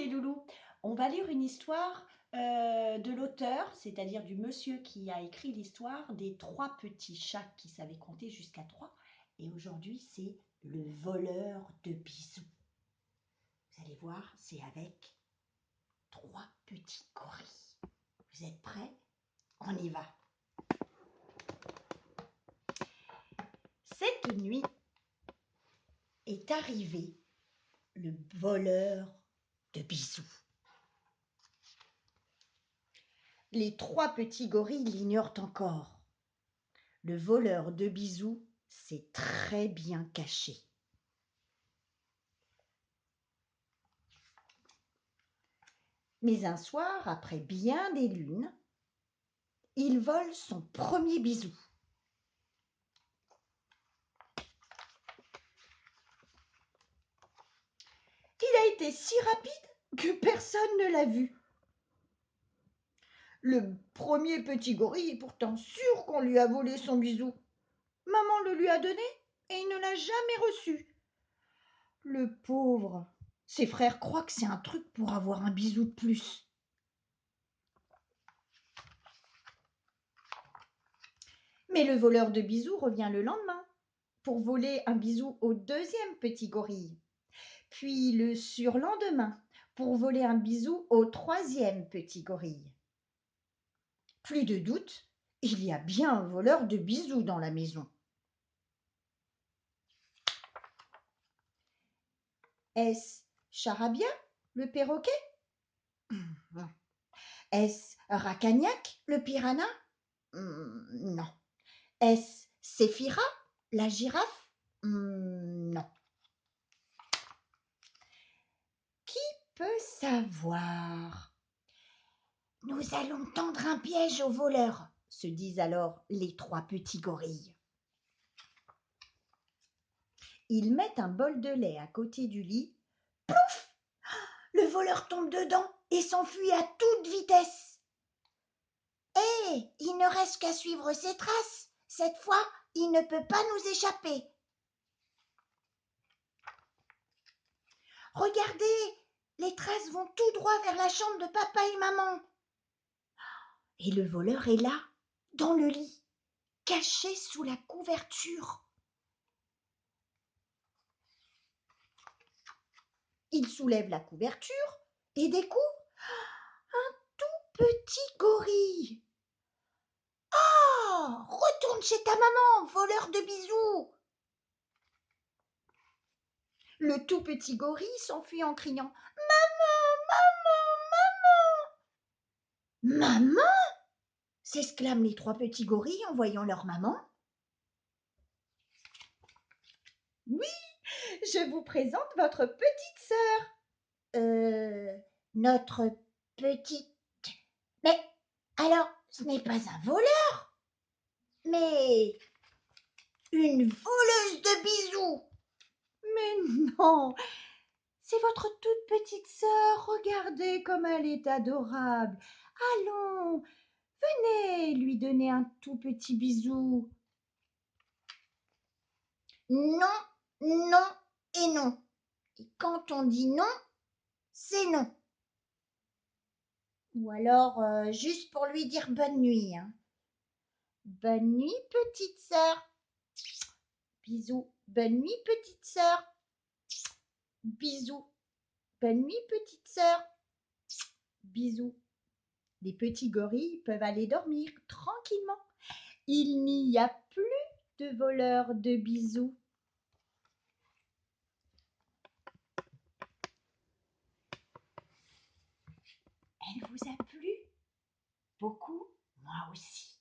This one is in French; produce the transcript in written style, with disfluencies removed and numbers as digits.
les loulous, on va lire une histoire de l'auteur, c'est-à-dire du monsieur qui a écrit l'histoire des 3 petits chats qui savaient compter jusqu'à 3. Et aujourd'hui, c'est le voleur de bisous. Vous allez voir, c'est avec 3 petits gorilles. Vous êtes prêts? On y va. Cette nuit est arrivé le voleur de bisous. Les 3 petits gorilles l'ignorent encore. Le voleur de bisous s'est très bien caché. Mais un soir, après bien des lunes, il vole son premier bisou. Il a été si rapide que personne ne l'a vu. Le premier petit gorille est pourtant sûr qu'on lui a volé son bisou. Maman le lui a donné et il ne l'a jamais reçu. Le pauvre, ses frères croient que c'est un truc pour avoir un bisou de plus. Mais le voleur de bisous revient le lendemain pour voler un bisou au deuxième petit gorille. Puis le surlendemain pour voler un bisou au troisième petit gorille. Plus de doute, il y a bien un voleur de bisous dans la maison. Est-ce Charabia, le perroquet? Est-ce Racagnac, le piranha? Non. Est-ce Séphira, la girafe? Non. Qui peut savoir? Nous allons tendre un piège aux voleurs, se disent alors les 3 petits gorilles. Ils mettent un bol de lait à côté du lit. Plouf! Le voleur tombe dedans et s'enfuit à toute vitesse. Hé, il ne reste qu'à suivre ses traces. Cette fois, il ne peut pas nous échapper. Regardez, les traces vont tout droit vers la chambre de papa et maman. Et le voleur est là, dans le lit, caché sous la couverture. Il soulève la couverture et découvre un tout petit gorille. Oh, retourne chez ta maman, voleur de bisous. Le tout petit gorille s'enfuit en criant Maman, maman, maman. Maman? S'exclament les 3 petits gorilles en voyant leur maman. Oui, je vous présente votre petite sœur. Notre petite. Mais alors, ce n'est pas un voleur, mais une voleuse de bisous. Mais non, c'est votre toute petite sœur. Regardez comme elle est adorable. Allons, venez lui donner un tout petit bisou. Non, non et non. Et quand on dit non, c'est non. Ou alors, juste pour lui dire bonne nuit. Hein. Bonne nuit, petite sœur. Bisous. Bonne nuit, petite sœur. Bisous. Bonne nuit, petite sœur. Bisous. Les petits gorilles peuvent aller dormir tranquillement. Il n'y a plus de voleurs de bisous. Elle vous a plu? Beaucoup? Moi aussi.